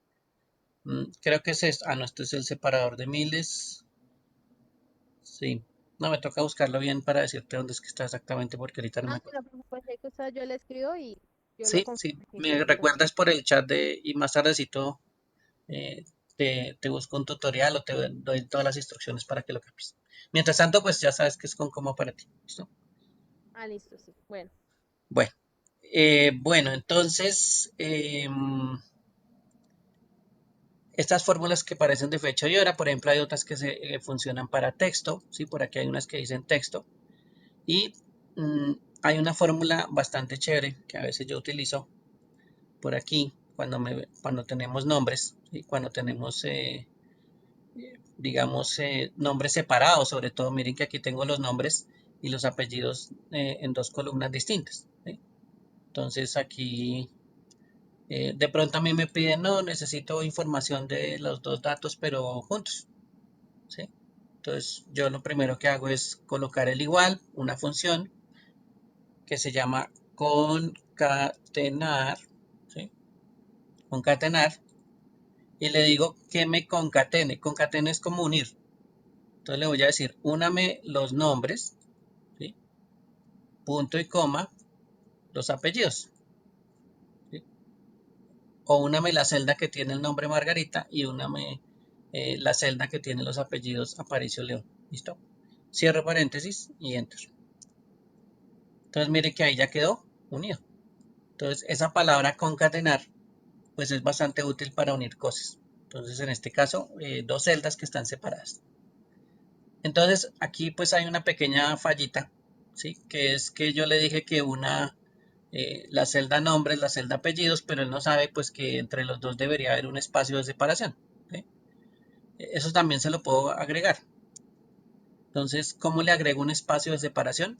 Speaker 1: Creo que no, este es el separador de miles. Sí, no, me toca buscarlo bien para decirte dónde es que está exactamente porque ahorita no me acuerdo.
Speaker 2: no, pues cualquier cosa yo le escribo y yo lo
Speaker 1: Sí,
Speaker 2: confirmo
Speaker 1: sí,
Speaker 2: que
Speaker 1: me
Speaker 2: sí lo entiendo.
Speaker 1: recuerdas por el chat y más tardecito eh, te busco un tutorial o te doy todas las instrucciones para que lo capes. Mientras tanto, pues ya sabes que es con cómo para ti. ¿Listo?
Speaker 2: Ah, listo, sí. Bueno.
Speaker 1: Bueno, bueno, entonces estas fórmulas que parecen de fecha y hora, por ejemplo, hay otras que funcionan para texto, ¿sí? Por aquí hay unas que dicen texto. Y hay una fórmula bastante chévere que a veces yo utilizo por aquí cuando tenemos nombres y cuando tenemos, digamos, nombres separados. Sobre todo, miren que aquí tengo los nombres y los apellidos en dos columnas distintas. ¿Sí? Entonces aquí de pronto a mí me piden, no, necesito información de los dos datos, pero juntos. ¿Sí? Entonces yo lo primero que hago es colocar el igual, una función que se llama concatenar, ¿sí? Concatenar, y le digo que me concatene. Concatene es como unir. Entonces le voy a decir, úname los nombres, ¿sí? Punto y coma, los apellidos, ¿sí? O úname la celda que tiene el nombre Margarita y úname la celda que tiene los apellidos Aparicio León. ¿Listo? Cierro paréntesis y enter. Entonces mire que ahí ya quedó unido. Entonces esa palabra concatenar pues es bastante útil para unir cosas. Entonces en este caso dos celdas que están separadas. Entonces aquí pues hay una pequeña fallita, ¿sí? Que es que yo le dije que una la celda nombres, la celda apellidos, pero él no sabe pues que entre los dos debería haber un espacio de separación. ¿Sí? Eso también se lo puedo agregar. Entonces, ¿cómo le agrego un espacio de separación?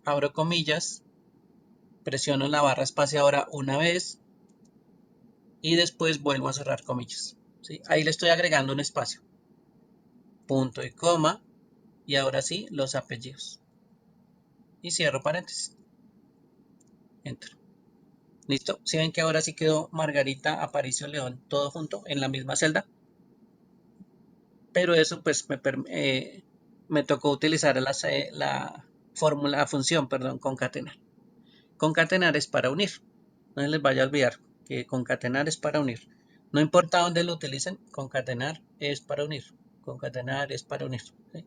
Speaker 1: Abro comillas, presiono la barra espaciadora una vez y después vuelvo a cerrar comillas. ¿Sí? Ahí le estoy agregando un espacio. Punto y coma. Y ahora sí, los apellidos. Y cierro paréntesis. Enter. ¿Listo? Si ven que ahora sí quedó Margarita Aparicio León todo junto en la misma celda. Pero eso pues me tocó utilizar la fórmula, la función, perdón, concatenar. Concatenar es para unir. No les vaya a olvidar que concatenar es para unir. No importa dónde lo utilicen, concatenar es para unir. Concatenar es para unir. ¿Sí?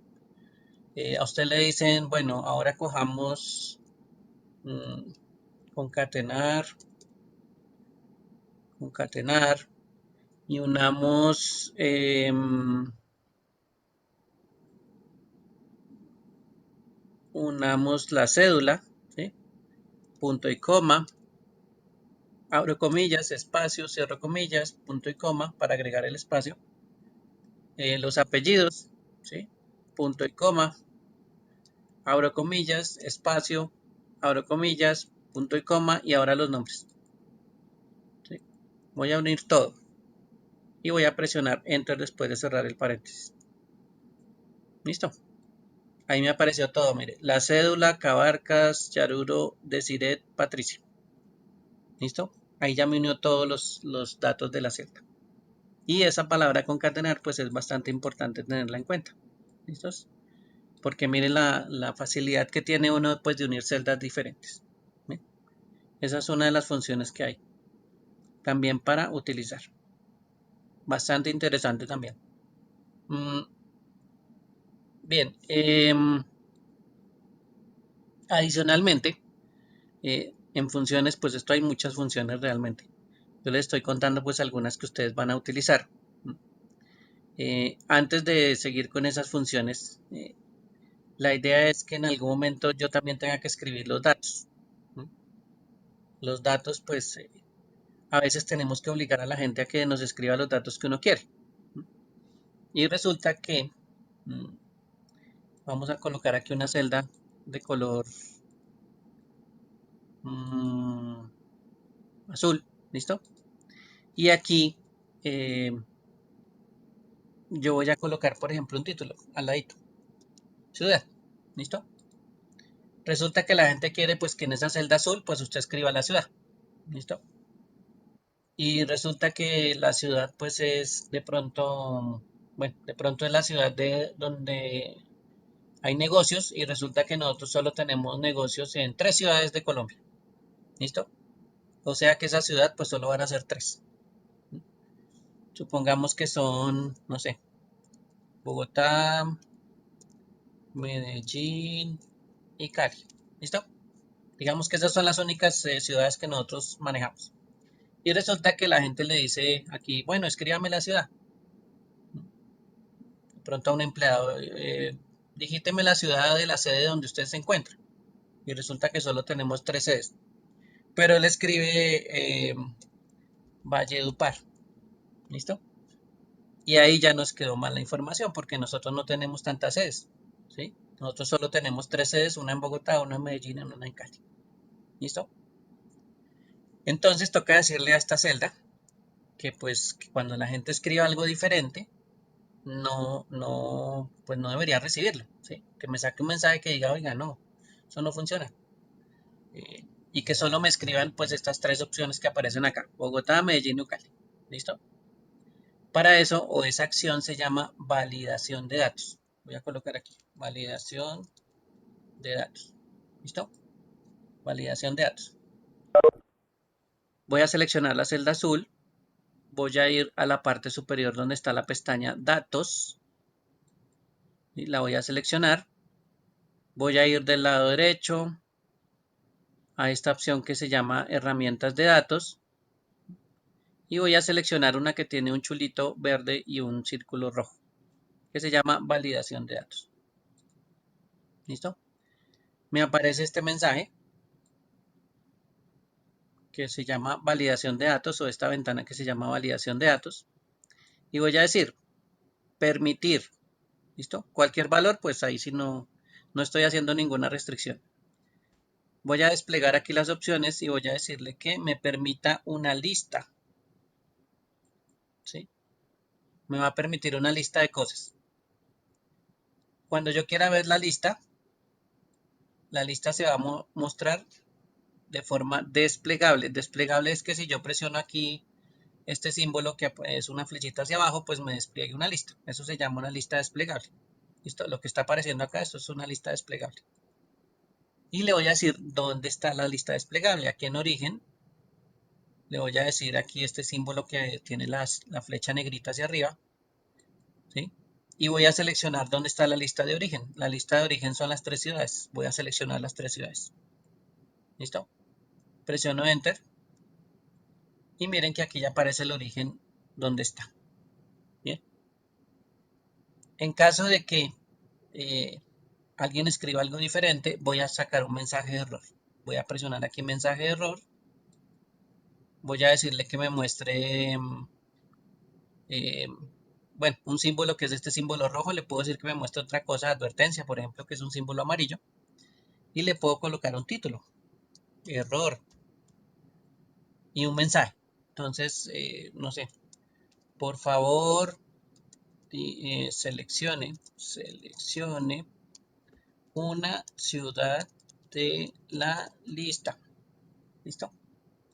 Speaker 1: A usted le dicen, bueno, ahora cojamos concatenar, concatenar y unamos la cédula, ¿sí? Punto y coma, abro comillas, espacio, cierro comillas, punto y coma para agregar el espacio. Los apellidos, ¿sí? Punto y coma, abro comillas, espacio, abro comillas, punto y coma y ahora los nombres. ¿Sí? Voy a unir todo y voy a presionar Enter después de cerrar el paréntesis. ¿Listo? Ahí me apareció todo, mire. La cédula, Cabarcas, Yaruro, Desiret, Patricia. ¿Listo? Ahí ya me unió todos los datos de la celda. Y esa palabra concatenar, pues es bastante importante tenerla en cuenta. ¿Listos? Porque miren la facilidad que tiene uno pues, de unir celdas diferentes. ¿Sí? Esa es una de las funciones que hay. También para utilizar. Bastante interesante también. Bien. Adicionalmente, en funciones, pues esto hay muchas funciones realmente. Yo les estoy contando pues algunas que ustedes van a utilizar. Antes de seguir con esas funciones, la idea es que en algún momento yo también tenga que escribir los datos. Los datos, pues, a veces tenemos que obligar a la gente a que nos escriba los datos que uno quiere. Y resulta que vamos a colocar aquí una celda de color azul, ¿listo? Y aquí yo voy a colocar, por ejemplo, un título al ladito. Ciudad, ¿listo? Resulta que la gente quiere pues que en esa celda azul pues usted escriba la ciudad, ¿listo? Y resulta que la ciudad pues es de pronto, bueno, de pronto es la ciudad de donde hay negocios y resulta que nosotros solo tenemos negocios en 3 ciudades de Colombia, ¿listo? O sea que esa ciudad pues solo van a ser 3. Supongamos que son, no sé, Bogotá, Medellín y Cali, ¿listo? Digamos que esas son las únicas ciudades que nosotros manejamos. Y resulta que la gente le dice aquí, bueno, escríbame la ciudad. De pronto a un empleado, digíteme la ciudad de la sede donde usted se encuentra. Y resulta que solo tenemos 3 sedes. Pero él escribe Valledupar. ¿Listo? Y ahí ya nos quedó mal la información porque nosotros no tenemos tantas sedes. ¿Sí? Nosotros solo tenemos 3 sedes, una en Bogotá, una en Medellín y una en Cali. ¿Listo? Entonces toca decirle a esta celda que pues que cuando la gente escriba algo diferente, pues no debería recibirlo, ¿sí? Que me saque un mensaje que diga, oiga, no, eso no funciona. Y que solo me escriban pues estas 3 opciones que aparecen acá, Bogotá, Medellín y Cali. ¿Listo? Para eso o esa acción se llama validación de datos. Voy a colocar aquí, validación de datos. ¿Listo? Validación de datos. Voy a seleccionar la celda azul. Voy a ir a la parte superior donde está la pestaña datos. Y la voy a seleccionar. Voy a ir del lado derecho a esta opción que se llama herramientas de datos. Y voy a seleccionar una que tiene un chulito verde y un círculo rojo, que se llama validación de datos. ¿Listo? Me aparece este mensaje que se llama validación de datos o esta ventana que se llama validación de datos. Y voy a decir permitir. ¿Listo? Cualquier valor, pues ahí sí no estoy haciendo ninguna restricción. Voy a desplegar aquí las opciones y voy a decirle que me permita una lista. ¿Sí? Me va a permitir una lista de cosas. Cuando yo quiera ver la lista se va a mostrar de forma desplegable. Desplegable es que si yo presiono aquí este símbolo que es una flechita hacia abajo, pues me despliegue una lista. Eso se llama una lista desplegable. ¿Listo? Lo que está apareciendo acá, esto es una lista desplegable. Y le voy a decir dónde está la lista desplegable. Aquí en origen, le voy a decir aquí este símbolo que tiene la flecha negrita hacia arriba. ¿Sí? y voy a seleccionar dónde está la lista de origen. La lista de origen son las 3 ciudades. Voy a seleccionar las 3 ciudades. ¿Listo? Presiono Enter y miren que aquí ya aparece el origen donde está. Bien. En caso de que alguien escriba algo diferente, voy a sacar un mensaje de error. Voy a presionar aquí mensaje de error. Voy a decirle que me muestre, eh, bueno, un símbolo que es este símbolo rojo. Le puedo decir que me muestre otra cosa, advertencia, por ejemplo, que es un símbolo amarillo. Y le puedo colocar un título, error, y un mensaje. Entonces, no sé, por favor, seleccione una ciudad de la lista. ¿Listo?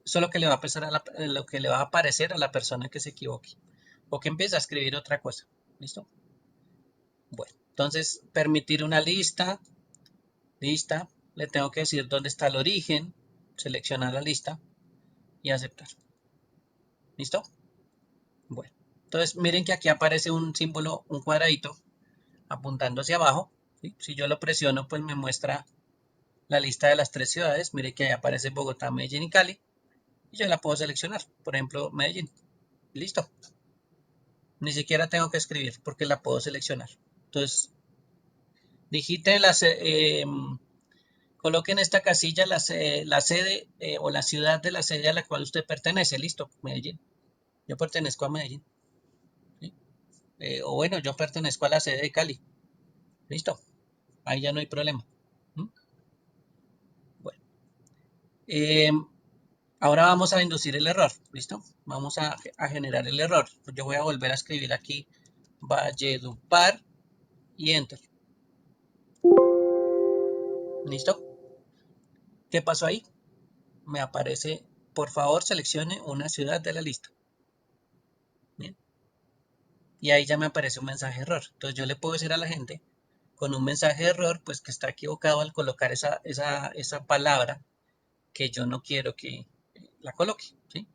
Speaker 1: Eso es lo que le va a pasar lo que le va a aparecer a la persona que se equivoque o que empiece a escribir otra cosa. ¿Listo? Bueno, entonces permitir una lista, le tengo que decir dónde está el origen, seleccionar la lista y aceptar. ¿Listo? Bueno, entonces miren que aquí aparece un símbolo, un cuadradito apuntando hacia abajo. ¿Sí? Si yo lo presiono, pues me muestra la lista de las 3 ciudades. Mire que ahí aparece Bogotá, Medellín y Cali. Y yo la puedo seleccionar. Por ejemplo, Medellín. Listo. Ni siquiera tengo que escribir porque la puedo seleccionar. Entonces, digite coloque en esta casilla la sede o la ciudad de la sede a la cual usted pertenece. Listo, Medellín. Yo pertenezco a Medellín. ¿Sí? O bueno, yo pertenezco a la sede de Cali. Listo. Ahí ya no hay problema. ¿Mm? Bueno. Eh, Ahora vamos a inducir el error. ¿Listo? Vamos a generar el error. Yo voy a volver a escribir aquí Valledupar y Enter. ¿Listo? ¿Qué pasó ahí? Me aparece, por favor, seleccione una ciudad de la lista. Bien. Y ahí ya me aparece un mensaje de error. Entonces yo le puedo decir a la gente con un mensaje de error, pues que está equivocado al colocar esa palabra que yo no quiero que la coloque. ¿Sí?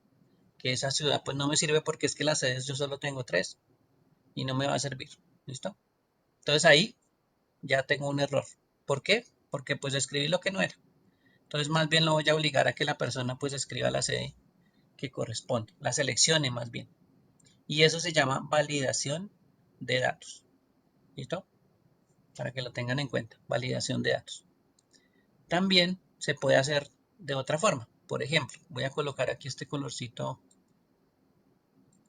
Speaker 1: Que esa ciudad pues no me sirve porque es que las sedes yo solo tengo 3 y no me va a servir. ¿Listo? Entonces ahí ya tengo un error. ¿Por qué? Porque pues escribí lo que no era. Entonces más bien lo voy a obligar a que la persona pues escriba la sede que corresponde, la seleccione más bien. Y eso se llama validación de datos. ¿Listo? Para que lo tengan en cuenta, validación de datos. También se puede hacer de otra forma. Por ejemplo, voy a colocar aquí este colorcito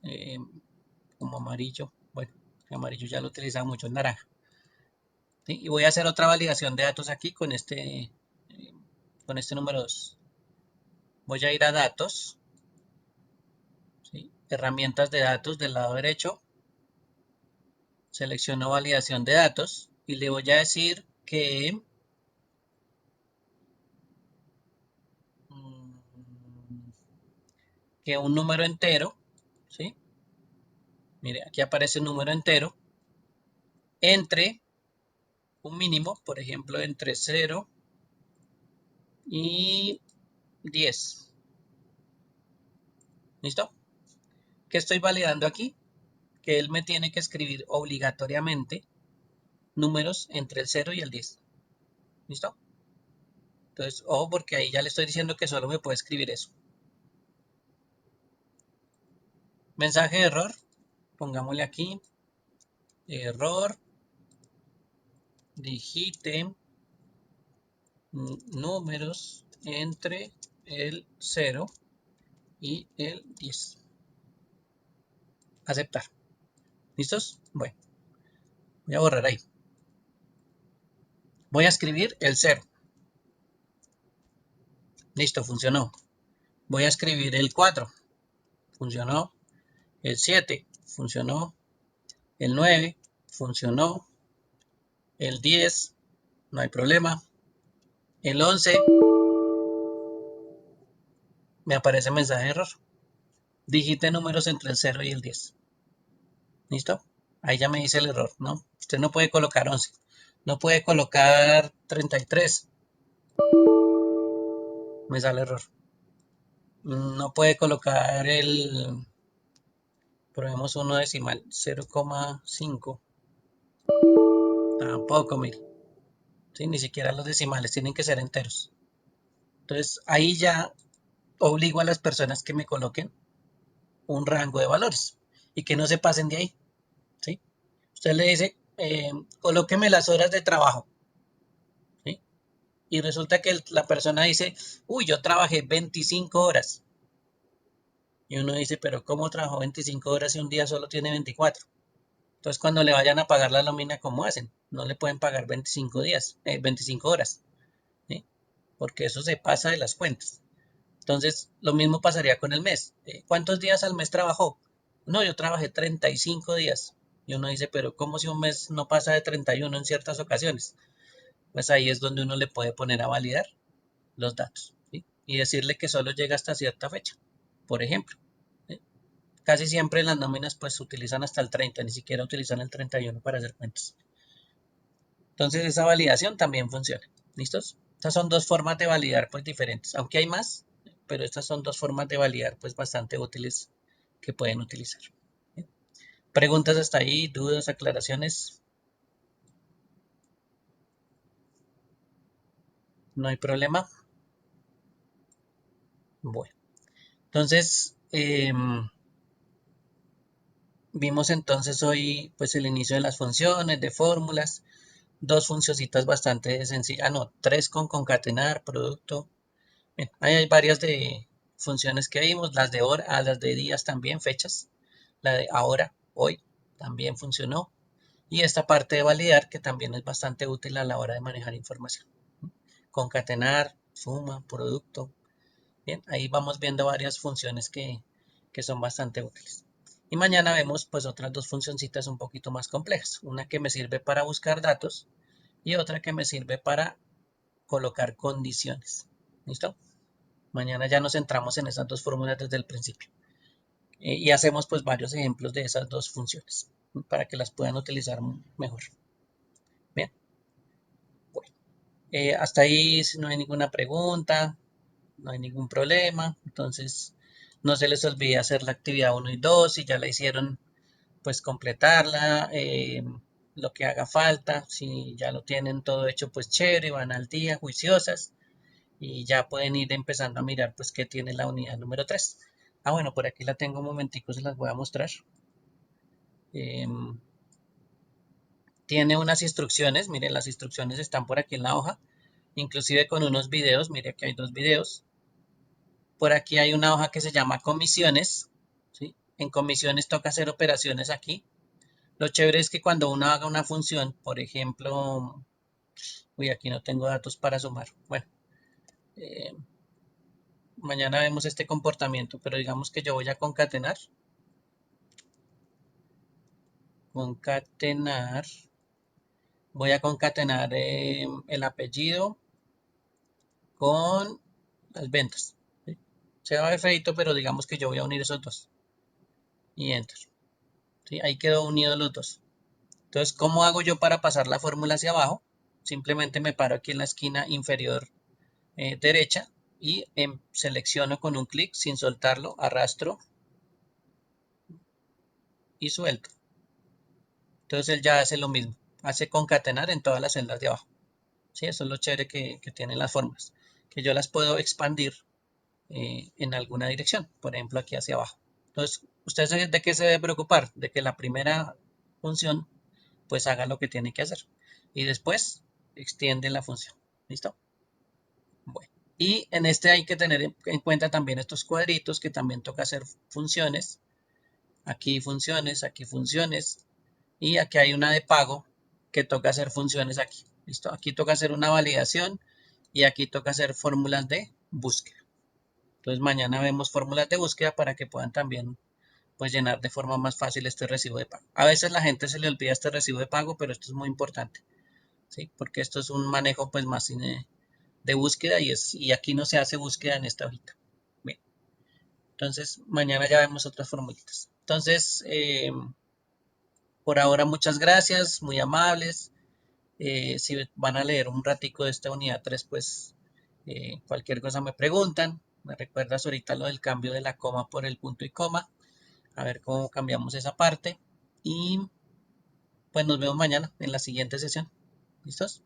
Speaker 1: eh, como amarillo. Bueno, el amarillo ya lo utilizaba mucho, el naranja. ¿Sí? Y voy a hacer otra validación de datos aquí con este número 2. Voy a ir a datos, ¿sí? Herramientas de datos del lado derecho. Selecciono validación de datos y le voy a decir que un número entero, ¿sí? Mire, aquí aparece un número entero entre un mínimo, por ejemplo, entre 0 y 10. ¿Listo? ¿Qué estoy validando aquí? Que él me tiene que escribir obligatoriamente números entre el 0 y el 10. ¿Listo? Entonces, ojo, porque ahí ya le estoy diciendo que solo me puede escribir eso. Mensaje de error. Pongámosle aquí. Error. Digite números entre el 0 y el 10. Aceptar. ¿Listos? Bueno, voy a borrar ahí. Voy a escribir el 0. Listo, funcionó. Voy a escribir el 4. Funcionó. El 7. Funcionó. El 9. Funcionó. El 10. No hay problema. El 11. Me aparece mensaje de error. Digite números entre el 0 y el 10. ¿Listo? Ahí ya me dice el error, ¿no? Usted no puede colocar 11. No puede colocar 33. Me sale error. No puede colocar probemos uno decimal, 0,5. Tampoco, mire. ¿Sí? Ni siquiera los decimales tienen que ser enteros. Entonces, ahí ya obligo a las personas que me coloquen un rango de valores y que no se pasen de ahí. ¿Sí? Usted le dice, colóqueme las horas de trabajo. ¿Sí? Y resulta que la persona dice, uy, yo trabajé 25 horas. Y uno dice, pero ¿cómo trabajó 25 horas si un día solo tiene 24? Entonces, cuando le vayan a pagar la nómina, ¿cómo hacen? No le pueden pagar 25 días, 25 horas, ¿sí? Porque eso se pasa de las cuentas. Entonces, lo mismo pasaría con el mes. ¿Cuántos días al mes trabajó? No, yo trabajé 35 días. Y uno dice, pero ¿cómo si un mes no pasa de 31 en ciertas ocasiones? Pues ahí es donde uno le puede poner a validar los datos, ¿sí? Y decirle que solo llega hasta cierta fecha, por ejemplo. ¿Sí? Casi siempre en las nóminas pues utilizan hasta el 30, ni siquiera utilizan el 31 para hacer cuentas. Entonces esa validación también funciona. ¿Listos? Estas son dos formas de validar pues diferentes, aunque hay más, pero estas son dos formas de validar pues bastante útiles que pueden utilizar. ¿Bien? ¿Preguntas hasta ahí? ¿Dudas? ¿Aclaraciones? ¿No hay problema? Bueno, entonces vimos entonces hoy pues el inicio de las funciones, de fórmulas, dos funcioncitas bastante sencillas, no, tres con concatenar, producto. Bien, ahí hay varias de funciones que vimos, las de hora, las de días también, fechas, la de ahora, hoy, también funcionó. Y esta parte de validar que también es bastante útil a la hora de manejar información. Concatenar, suma, producto. Bien, ahí vamos viendo varias funciones que son bastante útiles. Y mañana vemos pues otras dos funcioncitas un poquito más complejas. Una que me sirve para buscar datos y otra que me sirve para colocar condiciones. ¿Listo? Mañana ya nos centramos en esas dos fórmulas desde el principio. Y hacemos pues varios ejemplos de esas dos funciones para que las puedan utilizar mejor. Bien, bueno, hasta ahí si no hay ninguna pregunta, no hay ningún problema. Entonces no se les olvide hacer la actividad 1 y 2. Si ya la hicieron, pues completarla, lo que haga falta. Si ya lo tienen todo hecho, pues chévere, van al día, juiciosas. Y ya pueden ir empezando a mirar pues qué tiene la unidad número 3. Ah, bueno, por aquí la tengo un momentico, se las voy a mostrar. Tiene unas instrucciones, miren, las instrucciones están por aquí en la hoja, inclusive con unos videos, mire que hay dos videos. Por aquí hay una hoja que se llama comisiones, ¿sí? En comisiones toca hacer operaciones aquí. Lo chévere es que cuando uno haga una función, por ejemplo, uy, aquí no tengo datos para sumar. Bueno, eh, mañana vemos este comportamiento, pero digamos que yo voy a concatenar, voy a concatenar el apellido con las ventas. ¿Sí? Se va a ver feito, pero digamos que yo voy a unir esos dos. Y enter. ¿Sí? Ahí quedó unido los dos. Entonces, ¿cómo hago yo para pasar la fórmula hacia abajo? Simplemente me paro aquí en la esquina inferior derecha y selecciono con un clic sin soltarlo, arrastro y suelto. Entonces él ya hace lo mismo, hace concatenar en todas las celdas de abajo. ¿Sí? Eso es lo chévere que tienen las formas, que yo las puedo expandir en alguna dirección, por ejemplo aquí hacia abajo. Entonces, ¿usted de qué se debe preocupar? De que la primera función pues haga lo que tiene que hacer y después extiende la función. ¿Listo? Bueno, y en este hay que tener en cuenta también estos cuadritos que también toca hacer funciones. Aquí funciones y aquí hay una de pago que toca hacer funciones aquí. ¿Listo? Aquí toca hacer una validación y aquí toca hacer fórmulas de búsqueda. Entonces mañana vemos fórmulas de búsqueda para que puedan también pues llenar de forma más fácil este recibo de pago. A veces la gente se le olvida este recibo de pago, pero esto es muy importante, ¿sí? Porque esto es un manejo pues más de búsqueda y aquí no se hace búsqueda en esta hojita. Bien, entonces mañana ya vemos otras formulitas. Entonces, por ahora muchas gracias, muy amables. Si van a leer un ratico de esta unidad 3 pues cualquier cosa me preguntan. Me recuerdas ahorita lo del cambio de la coma por el punto y coma. A ver cómo cambiamos esa parte. Y Pues nos vemos mañana en la siguiente sesión. ¿Listos?